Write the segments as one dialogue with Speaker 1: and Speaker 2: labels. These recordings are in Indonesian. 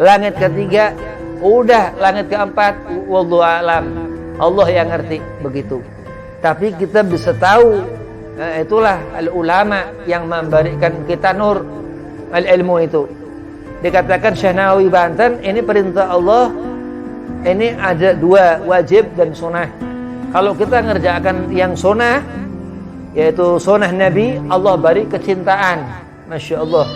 Speaker 1: langit ketiga, udah langit keempat, wallahu alam. Allah yang ngerti begitu. Tapi kita bisa tahu, itulah al-ulama yang memberikan kita nur al-ilmu itu. Dikatakan Syekh Nawawi Banten, ini perintah Allah, ini ada dua, wajib dan sunnah. Kalau kita ngerjakan yang sunnah, yaitu sunnah Nabi, Allah beri kecintaan. Masya Allah.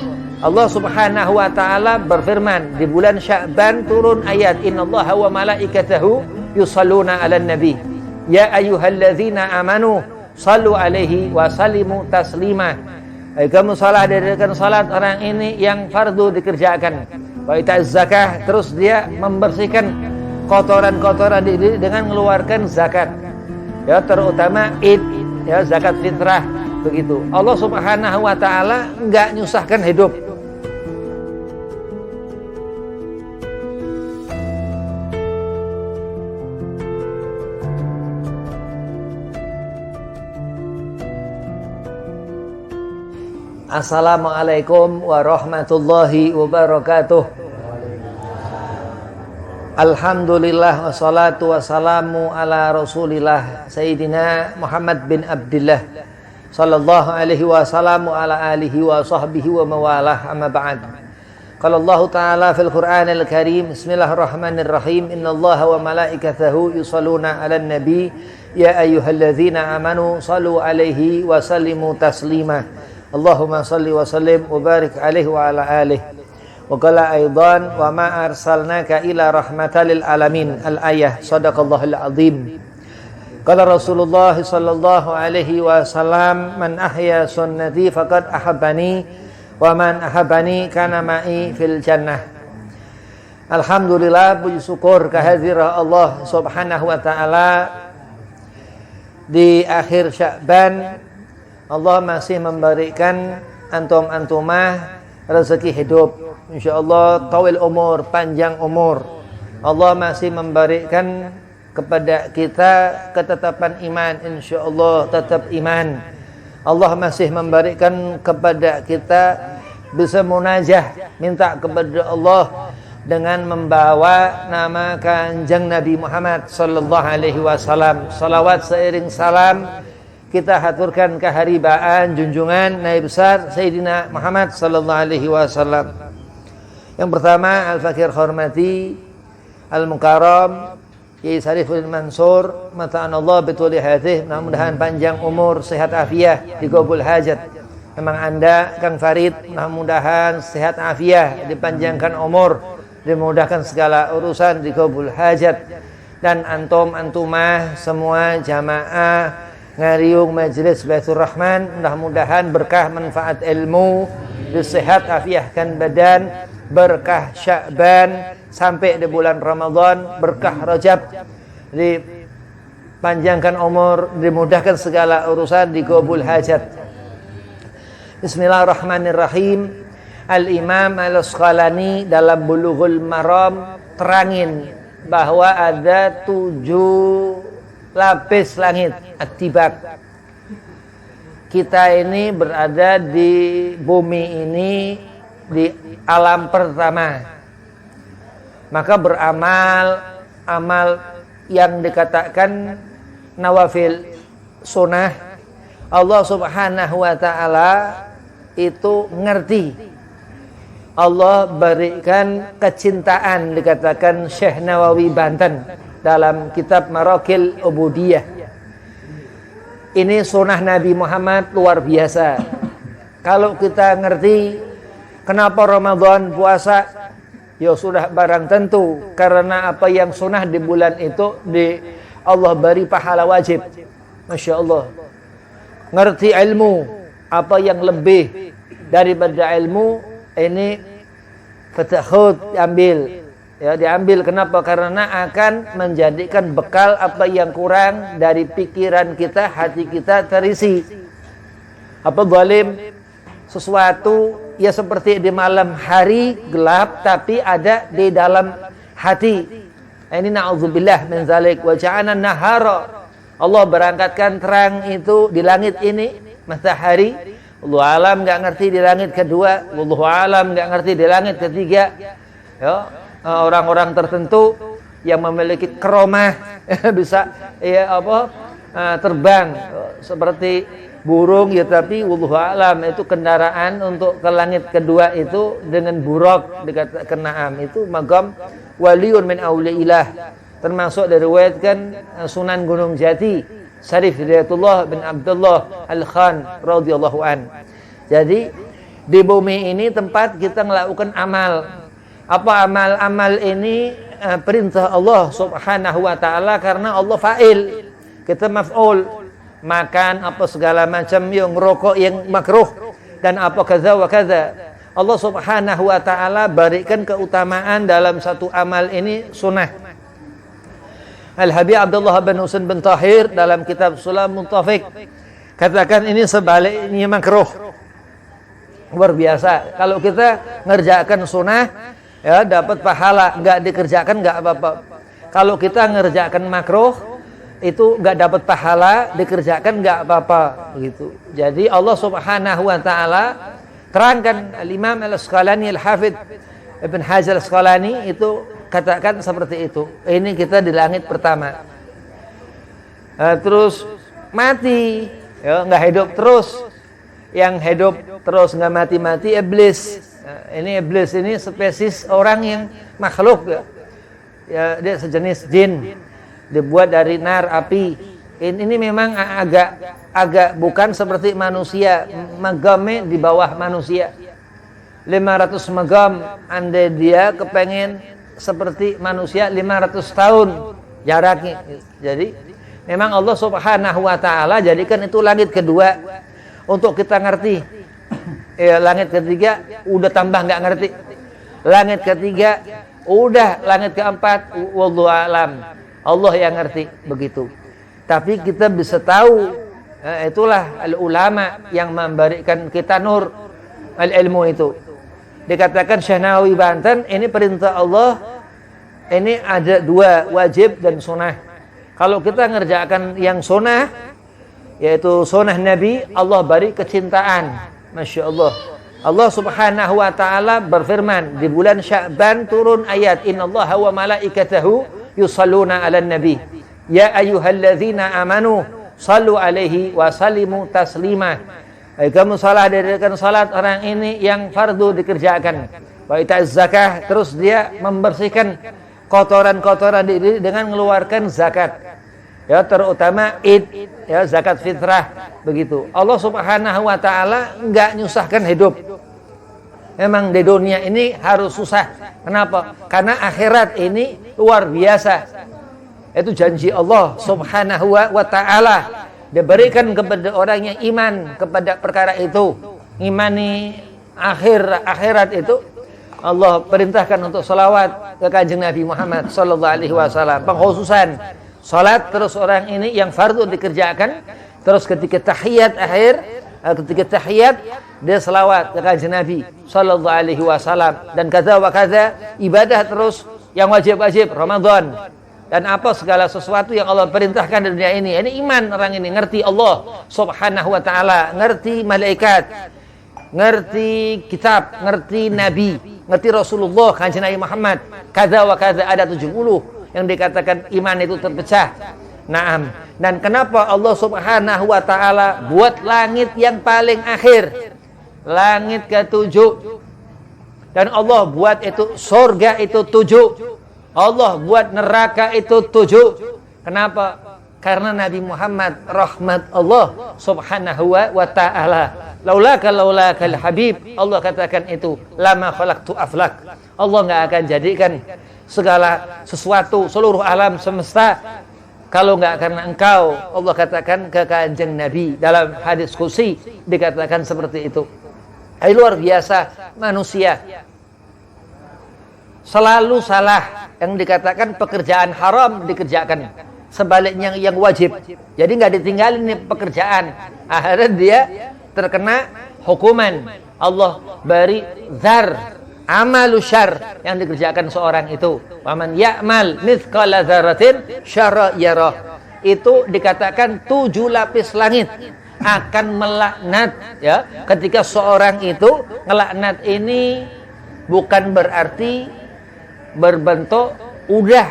Speaker 1: Allah subhanahu wa ta'ala berfirman, di bulan Sya'ban turun ayat, innallaha wa malaikatahu yusalluna ala nabi ya ayyuhalladzina amanu sallu alaihi wa sallimu taslima. Kamu salah dirikan salat orang ini yang fardu dikerjakan. Wa ita'az zakah, terus dia membersihkan kotoran-kotoran diri dengan mengeluarkan zakat. Ya, terutama id, ya, zakat fitrah begitu. Allah Subhanahu wa taala enggak nyusahkan hidup. Assalamualaikum warahmatullahi wabarakatuh. Alhamdulillah wassalatu wassalamu ala Rasulillah Sayyidina Muhammad bin Abdullah sallallahu alaihi wasallam ala alihi wa sahbihi wa mawalah, amma ba'd. Qala Allah Ta'ala fil Qur'anil Karim, bismillahirrahmanirrahim, innallaha wa malaikatahu yusalluna 'alan nabi ya ayyuhalladzina amanu sallu alaihi wa sallimu taslima. Allahumma salli wa sallim wa barik alaihi wa ala alihi. Wa qala aidan wa ma arsalnaka ila rahmatal lil alamin. Al-ayah, sadaqallahul azim. Qala Rasulullah sallallahu alaihi wasallam, man ahya sunnati faqad ahabbani wa man ahabbani kana ma'i fil jannah. Alhamdulillah, puji syukur kehadirat Allah subhanahu wa ta'ala. Di akhir Sya'ban Allah masih memberikan antum-antumah rezeki hidup, insyaallah tawil umur, panjang umur. Allah masih memberikan kepada kita ketetapan iman, insyaallah tetap iman. Allah masih memberikan kepada kita bisa munajah, minta kepada Allah dengan membawa nama Kanjeng Nabi Muhammad sallallahu alaihi wasallam. Salawat seiring salam kita haturkan keharibaan junjungan Nabi besar Sayyidina Muhammad sallallahu alaihi wasallam. Yang pertama, al-fakir hormati al-mukarram Kiai Sariful Mansur, mata'anallah bituli hadih, mudah-mudahan panjang umur, sehat afiah, digabul hajat. Memang Anda Kang Farid, mudah-mudahan sehat afiah, dipanjangkan umur, dimudahkan segala urusan, digabul hajat. Dan antum-antumah semua jamaah ngariung majelis Baitur Rahman, mudah-mudahan berkah manfaat ilmu, sehat afiahkan badan, berkah Sya'ban sampai di bulan Ramadan, berkah Rajab, dipanjangkan umur, dimudahkan segala urusan, digabul hajat. Bismillahirrahmanirrahim. Al-Imam Al-Asqalani dalam Bulughul Maram terangin bahwa ada 7 lapis langit, at-tibak. Kita ini berada di bumi ini, di alam pertama. Maka beramal, amal yang dikatakan nawafil sunnah, Allah subhanahu wa ta'ala itu ngerti. Allah berikan kecintaan, dikatakan Syekh Nawawi Banten dalam kitab Marakil Ubudiyah. Ini sunnah Nabi Muhammad luar biasa. Kalau kita ngerti kenapa Ramadan puasa, ya sudah barang tentu karena apa yang sunnah di bulan itu Allah beri pahala wajib. Masya Allah. Ngerti ilmu, apa yang lebih daripada ilmu, ini fatahud diambil. Ya, diambil kenapa? Karena akan menjadikan bekal apa yang kurang dari pikiran kita, hati kita terisi. Apa zalim? Sesuatu ya seperti di malam hari gelap tapi ada di dalam hati. Ini na'udzubillah min zalik. Wa ja'ana nahara. Allah berangkatkan terang itu di langit ini, matahari. Wallahu alam enggak ngerti di langit kedua, wallahu alam enggak ngerti di langit ketiga. Ya. orang-orang tertentu yang memiliki keromah bisa terbang seperti burung ya, tapi wallahu alam itu kendaraan untuk ke langit kedua itu dengan buraq dikatakan na'am, itu maqam waliun min auliillah, termasuk diriwayatkan Sunan Gunung Jati Syarif Hidayatullah bin Abdullah Al-Khan radhiyallahu an. Jadi di bumi ini tempat kita melakukan amal. Apa amal-amal ini? Perintah Allah subhanahu wa ta'ala, karena Allah fa'il, kita maf'ul, makan apa segala macam, yang rokok yang makruh dan apa kaza wa kaza. Allah subhanahu wa ta'ala berikan keutamaan dalam satu amal ini sunnah. Al-Habib Abdullah bin Husain bin Tahir dalam kitab Sulamul Taufik katakan ini sebaliknya makruh. Luar biasa. Kalau kita ngerjakan sunnah ya dapat pahala, nggak dikerjakan nggak apa-apa. Kalau kita ngerjakan makruh itu nggak dapat pahala, dikerjakan nggak apa-apa gitu. Jadi Allah subhanahu wa ta'ala terangkan, Al-Imam Al-Asqalani Al-Hafidh Ibn Hajar Al-Asqalani itu katakan seperti itu. Ini kita di langit pertama, terus mati ya, nggak hidup terus. Yang hidup terus nggak mati-mati iblis. Ini iblis ini spesies orang yang makhluk ya, dia sejenis jin, dibuat dari nar api. Ini memang agak bukan seperti manusia, magamnya di bawah manusia 500 magam. Andai dia kepengen seperti manusia 500 tahun jaraknya. Jadi memang Allah subhanahu wa ta'ala jadikan itu langit kedua untuk kita ngerti. Langit ketiga udah tambah nggak ngerti, langit ketiga udah, langit keempat wallahu alam, Allah yang ngerti begitu. Tapi kita bisa tahu, itulah al-ulama yang memberikan kita nur al-ilmu itu. Dikatakan Syekh Nawawi Banten, ini perintah Allah, ini ada dua, wajib dan sunnah. Kalau kita ngerjakan yang sunnah, yaitu sunnah Nabi, Allah beri kecintaan. Masya Allah. Allah subhanahu wa ta'ala berfirman, di bulan Sya'ban turun ayat, innallaha wa malaikatahu yusalluna ala nabi ya ayyuhalladzina amanu sallu alaihi wa sallimu taslima. Kamu salah dirikan salat orang ini yang fardu dikerjakan, wa ita'az zakah, terus dia membersihkan kotoran-kotoran diri dengan mengeluarkan zakat ya, terutama id ya, zakat fitrah begitu. Allah subhanahu wa ta'ala enggak nyusahkan hidup. Memang di dunia ini harus susah. Kenapa? Karena akhirat ini luar biasa. Itu janji Allah subhanahu wa ta'ala, diberikan kepada orang yang iman kepada perkara itu. Imani akhirat itu, Allah perintahkan untuk salawat ke Kanjeng Nabi Muhammad sallallahu alaihi wasallam. Pengkhususan salat, terus orang ini yang fardu dikerjakan, terus ketika tahiyat dia selawat ke Kanjeng Nabi sallallahu alaihi wasallam, dan kaza wa kaza ibadah terus yang wajib-wajib Ramadan dan apa segala sesuatu yang Allah perintahkan di dunia ini. Ini iman orang ini, ngerti Allah subhanahu wa ta'ala, ngerti malaikat, ngerti kitab, ngerti Nabi, ngerti Rasulullah Kanjeng Nabi Muhammad, kaza wa kaza, ada 70 yang dikatakan iman itu terpecah. Naam. Dan kenapa Allah subhanahu wa ta'ala buat langit yang paling akhir, langit ke-7, dan Allah buat itu surga itu 7, Allah buat neraka itu 7. Kenapa? Karena Nabi Muhammad rahmat Allah subhanahu wa ta'ala. Laulakal habib, Allah katakan itu, lama khalaqtu aflak, Allah nggak akan jadikan segala sesuatu seluruh alam semesta kalau nggak karena engkau. Allah katakan ke Kanjeng Nabi dalam hadis qudsi, dikatakan seperti itu. Luar biasa, manusia selalu salah. Yang dikatakan pekerjaan haram dikerjakan, sebaliknya yang wajib. Jadi nggak ditinggalin nih pekerjaan, akhirnya dia terkena hukuman. Allah beri zar, amalu syar yang dikerjakan seorang itu. Waman ya'mal mithqala dzarratin syarra yarah. Itu dikatakan 7 lapis langit akan melaknat ya. Ketika seorang itu ngelaknat, ini bukan berarti berbentuk udah,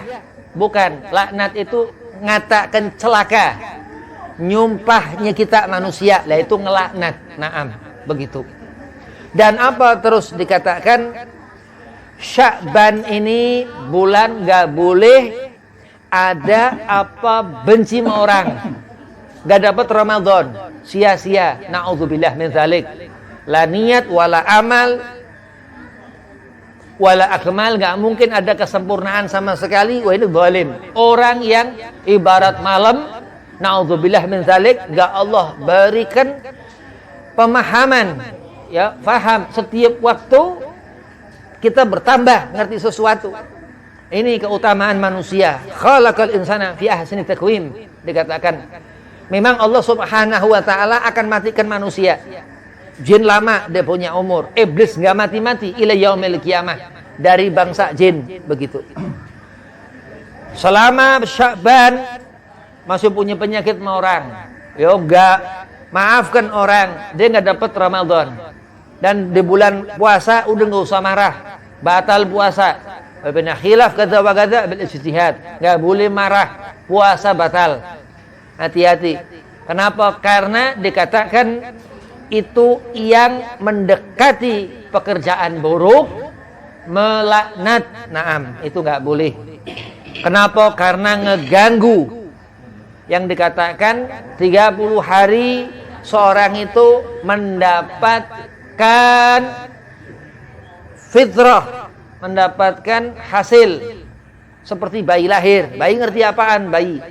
Speaker 1: bukan. Laknat itu ngatakan celaka, nyumpahnya kita manusia, lah itu ngelaknat. Naam, begitu. Dan apa terus dikatakan, Sya'ban ini bulan gak boleh ada apa benci sama orang. Gak dapat Ramadan, sia-sia. Na'udzubillah min dzalik. La niat wala amal wala akmal, gak mungkin ada kesempurnaan sama sekali. Wah, ini zalim. Orang yang ibarat malam, na'udzubillah min dzalik, gak Allah berikan pemahaman, ya, faham. Setiap waktu kita bertambah ngerti sesuatu. Ini keutamaan manusia. Khalaqal insana fi ahsani taqwim. Dikatakan memang Allah Subhanahu wa taala akan matikan manusia. Jin lama dia punya umur. Iblis enggak mati-mati ila yaumil qiyamah, dari bangsa jin, begitu. Selama Sya'ban masih punya penyakit sama orang. Ya enggak maafkan orang, dia enggak dapat Ramadan. Dan di bulan puasa udah enggak usah marah, batal puasa. Wabina khilaf kata wa kata bil ijtihad, enggak boleh marah, puasa batal. Hati-hati. Kenapa? Karena dikatakan itu yang mendekati pekerjaan buruk, melaknat. Naam, itu enggak boleh. Kenapa? Karena ngeganggu. Yang dikatakan 30 hari seorang itu mendapatkan fitrah, mendapatkan hasil seperti bayi lahir. Bayi ngerti apaan? Bayi.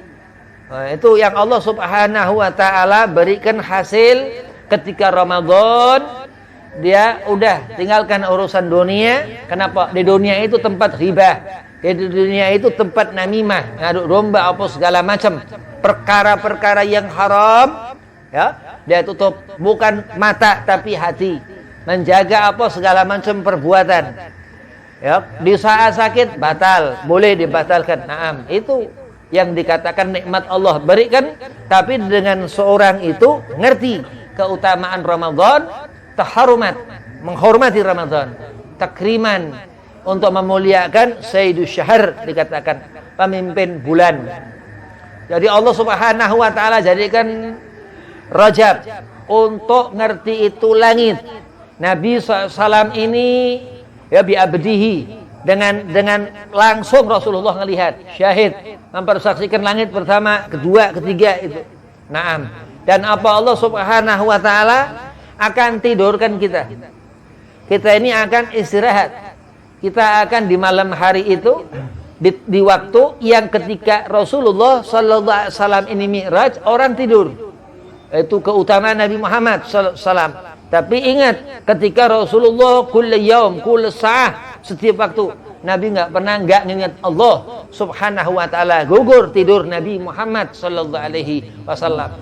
Speaker 1: Nah, itu yang Allah Subhanahu wa taala berikan hasil ketika Ramadan. Dia udah tinggalkan urusan dunia. Kenapa? Di dunia itu tempat riba. Di dunia itu tempat namimah, ngaduk domba apa segala macam. Perkara-perkara yang haram, ya, dia tutup. Bukan mata tapi hati. Menjaga apa segala macam perbuatan. Ya, di saat sakit batal, boleh dibatalkan. Naam, itu yang dikatakan nikmat Allah berikan. Tapi dengan seorang itu ngerti keutamaan Ramadan, taharumat, menghormati Ramadan, takriman, untuk memuliakan Sayyidus Syahr, dikatakan pemimpin bulan. Jadi Allah Subhanahu wa taala jadikan Rajab untuk ngerti itu langit. Nabi SAW ini ya bi'abdihi, dengan langsung Rasulullah melihat, syahid, mempersaksikan langit pertama, kedua, ketiga itu. Naam. Dan apa Allah Subhanahu wa taala akan tidurkan kita. Kita ini akan istirahat. Kita akan di malam hari itu di waktu yang ketika Rasulullah sallallahu alaihi wasallam ini mi'raj, orang tidur. Itu keutamaan Nabi Muhammad sallallahu alaihi wasallam. Tapi ingat, ketika Rasulullah kullu yaum, kullu sa'ah, setiap waktu, Nabi enggak pernah enggak ngingat Allah Subhanahu wa taala. Gugur tidur Nabi Muhammad sallallahu alaihi wasallam.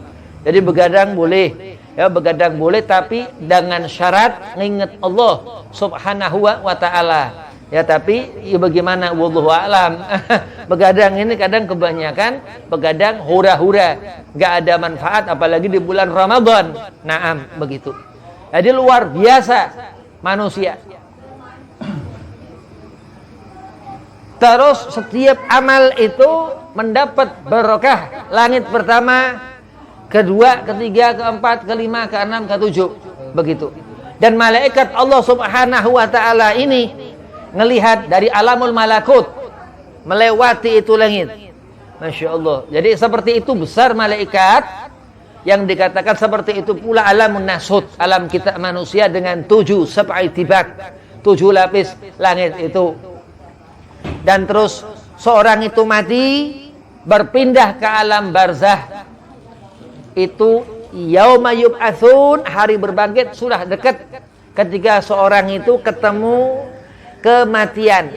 Speaker 1: Jadi begadang boleh, ya, begadang boleh, tapi dengan syarat ngingat Allah Subhanahu wa taala. Ya, tapi ya bagaimana, wallahu a'lam. Begadang ini kadang kebanyakan begadang hura-hura, enggak ada manfaat apalagi di bulan Ramadan. Naam, begitu. Jadi luar biasa manusia. Terus setiap amal itu mendapat barokah. Langit pertama, kedua, ketiga, keempat, kelima, keenam, ketujuh, begitu. Dan malaikat Allah Subhanahu wa taala ini ngelihat dari alamul malakut, melewati itu langit. Masya Allah. Jadi seperti itu besar malaikat. Yang dikatakan seperti itu pula alamun nasut, alam kita manusia dengan 7 sab'i tibak, 7 lapis langit itu. Dan terus seorang itu mati, berpindah ke alam barzah. Itu yauma yub'atsun, hari berbangkit sudah dekat ketika seorang itu ketemu kematian.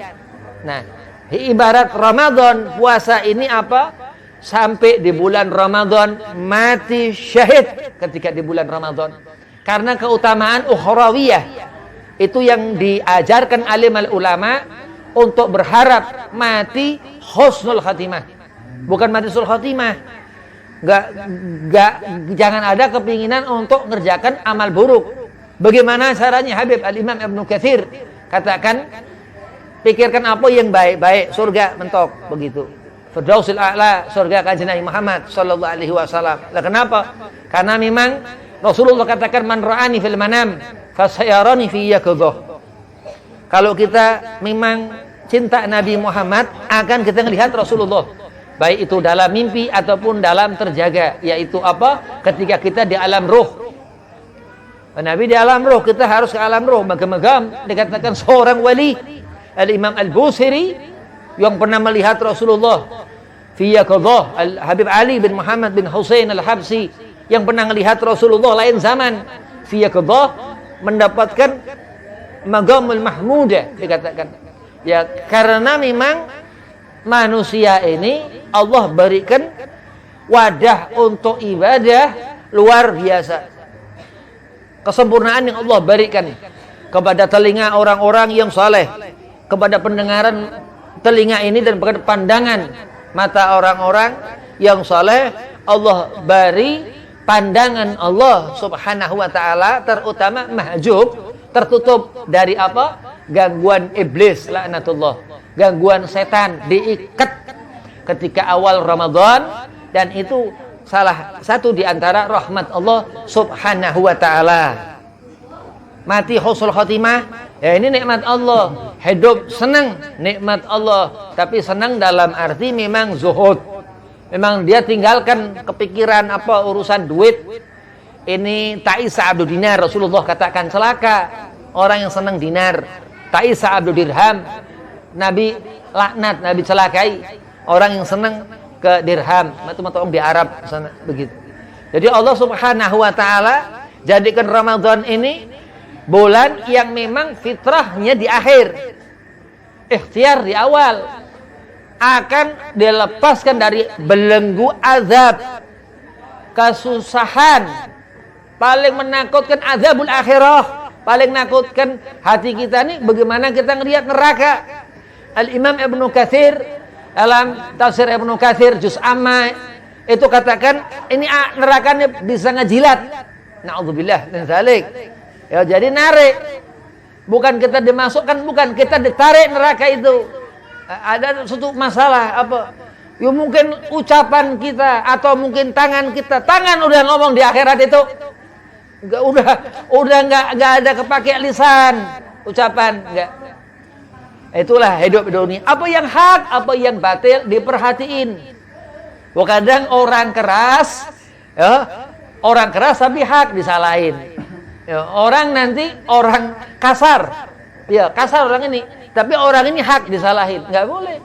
Speaker 1: Nah, ibarat Ramadan, puasa ini apa? Sampai di bulan Ramadan mati syahid ketika di bulan Ramadan. Karena keutamaan ukhrawiyah itu yang diajarkan alim ulama untuk berharap mati husnul khatimah. Bukan mati sul khatimah. Jangan ada kepinginan untuk ngerjakan amal buruk. Bagaimana caranya? Habib Al-Imam Ibnu Katsir katakan, Pikirkan apa yang baik-baik, surga mentok begitu. Firdausil a'la, surga kanjeng Nabi Muhammad sallallahu alaihi wasallam. Lah kenapa? Karena memang Rasulullah katakan man ra'ani fil manam fasayarani fi yaqظah. Kalau kita memang cinta Nabi Muhammad, akan kita melihat Rasulullah, baik itu dalam mimpi ataupun dalam terjaga, yaitu apa? Ketika kita di alam ruh. Nabi di alam ruh, kita harus ke alam ruh. Magam-magam dikatakan seorang wali, Al-Imam Al-Busiri, yang pernah melihat Rasulullah fi yaqظah, Al-Habib Ali bin Muhammad bin Husain Al-Habsi, yang pernah melihat Rasulullah lain zaman fi yaqظah, mendapatkan magamul mahmudah dikatakan. Ya, karena memang manusia ini Allah berikan wadah untuk ibadah luar biasa. Kesempurnaan yang Allah berikan kepada telinga orang-orang yang saleh, kepada pendengaran telinga ini, dan kepada pandangan mata orang-orang yang saleh. Allah beri pandangan Allah subhanahu wa ta'ala, terutama mahjub, tertutup dari apa? Gangguan iblis, laknatullah, gangguan setan, diikat ketika awal Ramadan, dan itu salah satu di antara rahmat Allah subhanahu wa ta'ala. Mati husnul khotimah, ya ini nikmat Allah. Hidup senang, nikmat Allah. Tapi senang dalam arti memang zuhud, memang dia tinggalkan kepikiran apa urusan duit. Ini ta'isa abdu dinar, Rasulullah katakan celaka orang yang senang dinar. Ta'isa abdu dirham, Nabi laknat, Nabi celakai orang yang senang ke dirham. Itu di Arab sana begitu. Jadi Allah subhanahu wa ta'ala jadikan Ramadan ini bulan yang memang fitrahnya di akhir, ikhtiar di awal, akan dilepaskan dari belenggu azab, kesusahan. Paling menakutkan azabul akhirah, paling menakutkan hati kita nih bagaimana kita ngelihat neraka. Al-Imam Ibnu Katsir dalam tafsir Ibnu Katsir juz amma itu katakan ini nerakanya bisa ngejilat. Na'udzubillah min dzalik. Ya, jadi narik, bukan kita dimasukkan, bukan kita ditarik neraka itu. Ada suatu masalah apa? Ya mungkin ucapan kita atau mungkin tangan kita, tangan udah ngomong di akhirat itu, udah nggak ada kepake lisan, ucapan nggak. Itulah hidup dunia. Apa yang hak, apa yang batil diperhatiin. Kadang orang keras, ya, orang keras tapi hak disalahin. Ya, orang nanti orang kasar, ya kasar orang ini, tapi orang ini hak disalahin, nggak boleh.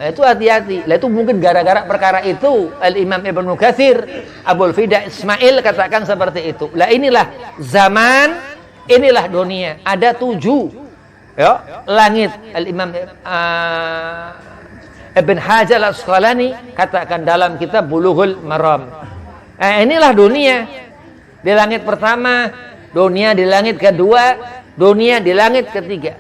Speaker 1: Nah, itu hati-hati. Lah itu mungkin gara-gara perkara itu Al-Imam Ibnu Katsir, Abul Fida Ismail katakan seperti itu. Lah inilah zaman, inilah dunia. Ada 7 ya langit. Al-Imam Ibn Hajar Al-Asqalani katakan dalam kitab Bulughul Maram. Inilah dunia. Di langit pertama, dunia di langit kedua, dunia di langit ketiga.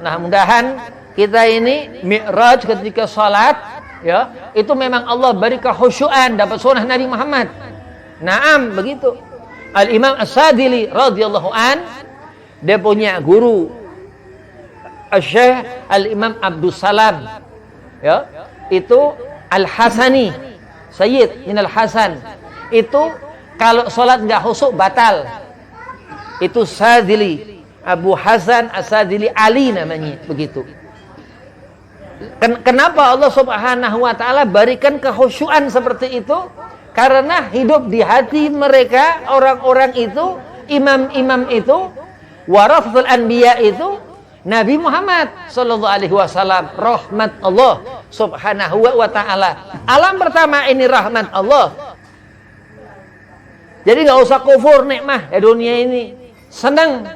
Speaker 1: Nah, mudahan kita ini mi'raj ketika salat, ya, itu memang Allah beri kekhusyuan, dapat sunnah Nabi Muhammad. Naam, begitu. Al-Imam As-Sadili radhiyallahu an, dia punya guru Syekh Al-Imam Abdus Salam, ya, itu Al-Hasani, Sayyid min Al-Hasan. Itu kalau salat enggak khusyuk batal. Itu Sadili, Abu Hasan As-Sadili Ali namanya, begitu. Kenapa Allah Subhanahu wa taala berikan kekhusyuan seperti itu? Karena hidup di hati mereka orang-orang itu, imam-imam itu, warathul anbiya itu Nabi Muhammad sallallahu alaihi wasallam, rahmat Allah Subhanahu wa taala. Alam pertama ini rahmat Allah. Jadi enggak usah kufur nikmah ya dunia ini. Senang,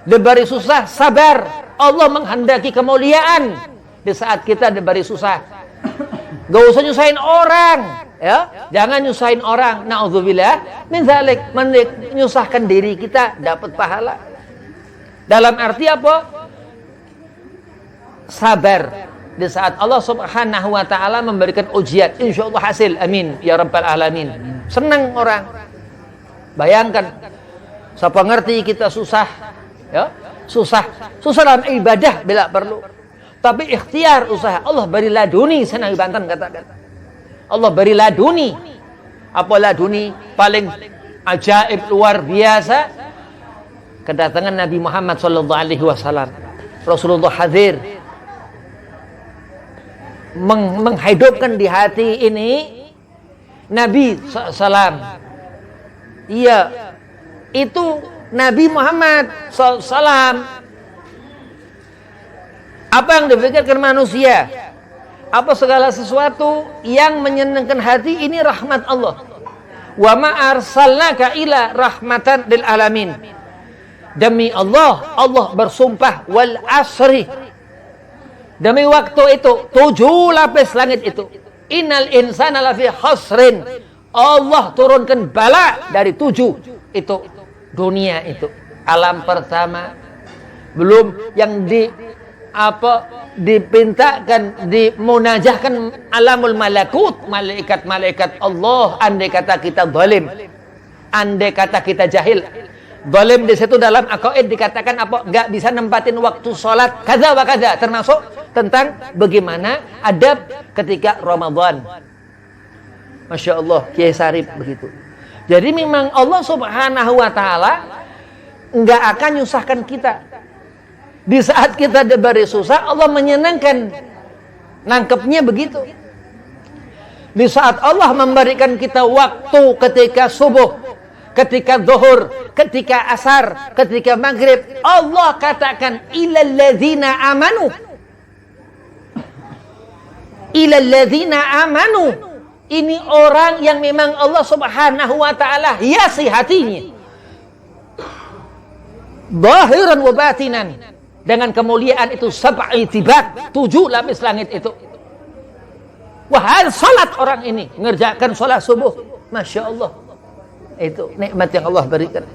Speaker 1: diberi susah, sabar. Allah menghendaki kemuliaan di saat kita diberi susah. Gak usah nyusahin orang, ya. Jangan nyusahin orang. Na'udzubillah min dzalik, menyusahkan diri kita dapat pahala. Dalam arti apa? Sabar di saat Allah Subhanahu wa taala memberikan ujian. Insyaallah hasil. Amin ya rabbal alamin. Senang orang. Bayangkan, siapa ngerti kita susah, ya? susah dalam ibadah bila perlu. Tapi ikhtiar usaha. Allah beri laduni, Nabi Banten katakan. Allah beri laduni. Apa laduni? Paling ajaib, luar biasa. Kedatangan Nabi Muhammad sallallahu alaihi wasallam. Rasulullah hadir menghidupkan di hati ini Nabi SAW. Iya, itu Nabi Muhammad SAW. Apa yang dipikirkan manusia? Apa segala sesuatu yang menyenangkan hati ini rahmat Allah. Wa ma arsalnaka ila rahmatan lil alamin. Demi Allah, Allah bersumpah wal asri. Demi waktu itu 7 lapis langit itu. Innal insana lafi khasrin. Allah turunkan bala dari 7 itu dunia itu. Alam pertama belum yang dipintakan, dimunajahkan alamul malakut, malaikat-malaikat Allah. Andai kata kita zalim, andai kata kita jahil. Zalim di situ dalam aqaid dikatakan apa? Enggak bisa nempatin waktu salat kaza wa kaza, termasuk tentang bagaimana adab ketika Ramadan. Masya Allah, Kiai Sarip begitu. Jadi memang Allah Subhanahu wa taala enggak akan nyusahkan kita. Di saat kita diberi susah, Allah menyenangkan. Nangkepnya begitu. Di saat Allah memberikan kita waktu ketika subuh, ketika zuhur, ketika asar, ketika maghrib, Allah katakan ilal ladzina amanu. Ilal ladzina amanu. Ini orang yang memang Allah Subhanahu wa taala hiasi hatinya. Zahiran wa batinan. Dengan kemuliaan itu sab'i tibak, 7 lapis langit itu. Wahai salat orang ini mengerjakan salat subuh, Masya Allah. Itu nikmat yang Allah berikan.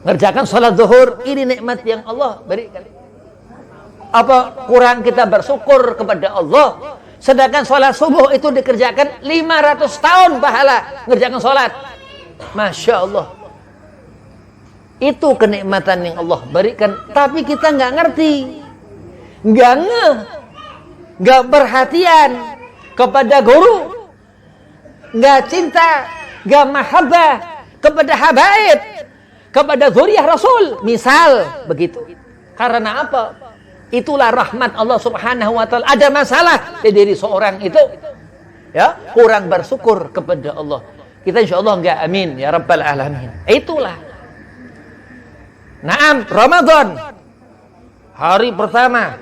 Speaker 1: Ngerjakan salat zuhur, ini nikmat yang Allah berikan. Apa kurang kita bersyukur kepada Allah? Sedangkan salat subuh itu dikerjakan 500 tahun pahala ngerjakan salat. Masya Allah. Itu kenikmatan yang Allah berikan. Tapi kita nggak ngerti, nggak ngeh, nggak perhatian kepada guru, nggak cinta, nggak mahabbah kepada habaib, kepada zuriyah Rasul, misal begitu. Karena apa? Itulah rahmat Allah Subhanahu wa taala. Ada masalah di diri seorang itu, ya, kurang bersyukur kepada Allah. Kita insyaallah enggak, amin ya rabbal alamin. Itulah. Naam, Ramadan. Hari pertama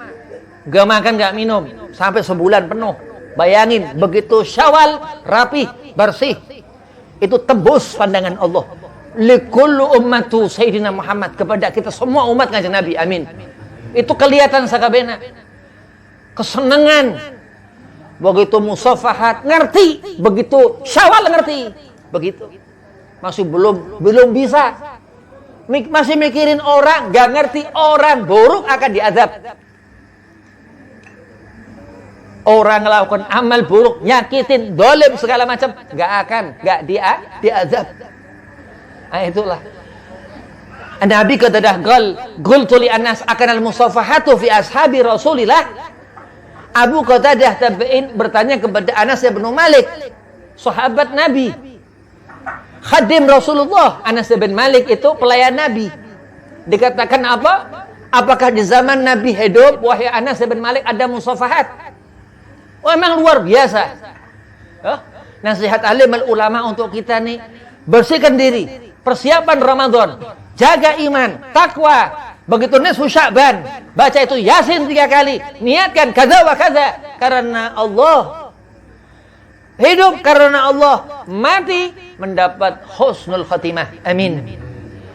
Speaker 1: enggak makan, enggak minum sampai sebulan penuh. Bayangin, begitu Syawal rapih, bersih. Itu tembus pandangan Allah. Likullu ummatu Sayyidina Muhammad, kepada kita semua umat kanjeng Nabi. Amin. Itu kelihatan sakabena. Kesenangan. Begitu musafahat ngerti, begitu Syawal ngerti. Begitu. Masih belum bisa. Masih mikirin orang, enggak ngerti orang buruk akan diazab. Orang melakukan amal buruk, nyakitin, dolim segala macam, enggak diazab. Nah, itulah. Nabi kata dah qultu li anas akan al-musafahatu fi ashabi Rasulillah. Abu Qatadah tabi'in bertanya kepada Anas bin Malik, sahabat Nabi, khadim Rasulullah. Anas bin Malik itu pelayan Nabi. Dikatakan apa? Apakah di zaman Nabi hidup, wahai Anas bin Malik, ada musafahat? Oh, memang luar biasa. Nasihat alim ulama untuk kita nih, bersihkan diri, persiapan Ramadan, jaga iman, takwa. Begitu nisfu Sya'ban, baca itu Yasin 3 kali, niatkan kaza wa kaza karena Allah. Hidup karena Allah, mati mendapat husnul khatimah. Amin.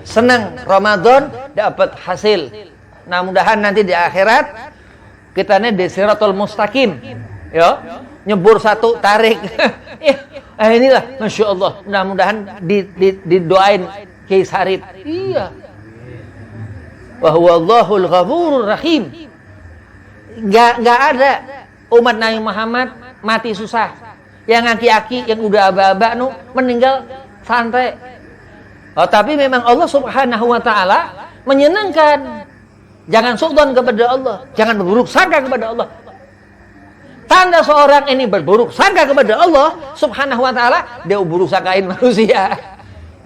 Speaker 1: Senang Ramadan dapat hasil. Nah, mudahan nanti di akhirat kita nih di Siratul Mustaqim. Ya, nyebur satu tarik. Inilah Masya Allah. Mudah-mudahan didoain Kiai Sarip. Iya. Wa huwallahul ghafurur rahim. Enggak ada umat Nabi Muhammad mati susah. Yang aki-aki, yang udah aba-aba meninggal santai. Oh, tapi memang Allah Subhanahu wa taala menyenangkan. Jangan suudzon kepada Allah, jangan berburuk sangka kepada Allah. Tanda seorang ini berburuk sangka kepada Allah Subhanahu wa taala, dia buruk sangkain manusia.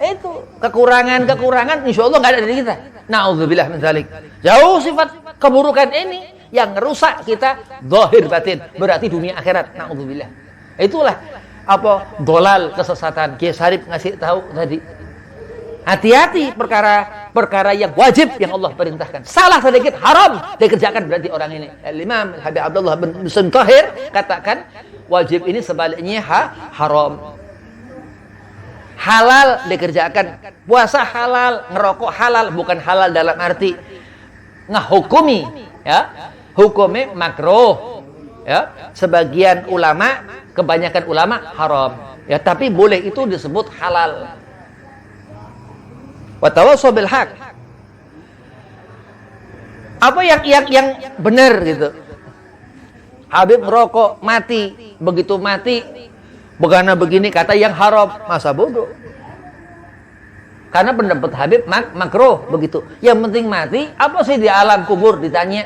Speaker 1: Itu kekurangan-kekurangan insya Allah nggak ada dari kita. Na'udzubillah min dzalik. Jauh sifat keburukan ini yang rusak kita zahir batin, berarti dunia akhirat. Na'udzubillah. Itulah apa dolal kesesatan. Kiai Sarif ngasih tahu tadi. Hati-hati perkara yang wajib yang Allah perintahkan. Salah sedikit haram dikerjakan berarti orang ini. Imam Habib Abdullah bin Tahir katakan wajib ini sebaliknya haram. Halal dikerjakan, puasa halal, ngerokok halal, bukan halal dalam arti ngahukumi, ya, hukumnya makruh, ya, sebagian ulama, kebanyakan ulama haram, ya, tapi boleh itu disebut halal. Wa tawassaw bil haq. Apa yang benar gitu? Habib ngerokok mati, begitu mati begini kata yang haram, masa bodoh. Karena pendapat Habib makruh begitu. Yang penting mati, apa sih di alam kubur ditanya.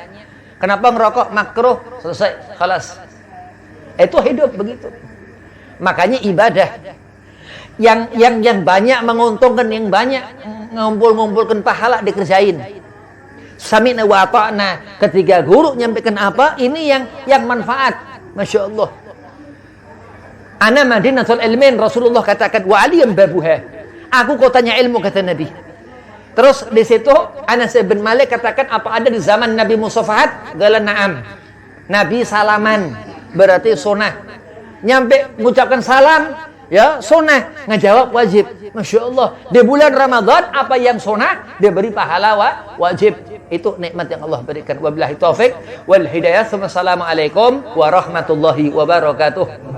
Speaker 1: Kenapa ngerokok makruh? Selesai, khalas. Itu hidup begitu. Makanya ibadah yang banyak menguntungkan, yang banyak ngumpulkan pahala dikerjain. Sami'na wa ata'na. Ketika guru nyampaikan apa, ini yang manfaat. Masya Allah. Ana madinatul ilmin, Rasulullah katakan wa aliyam babuha. Aku kotanya ilmu, kata Nabi. Terus di situ Anas bin Malik katakan apa ada di zaman Nabi musafahat? Gala na'am. Nabi salaman, berarti sunnah. Nyampe mengucapkan salam, ya sunnah, ngejawab wajib. Masya Allah. Di bulan Ramadan apa yang sunnah dia beri pahala wajib. Itu nikmat yang Allah berikan. Wabillahi taufik wal hidayah. Assalamualaikum warahmatullahi wabarakatuh.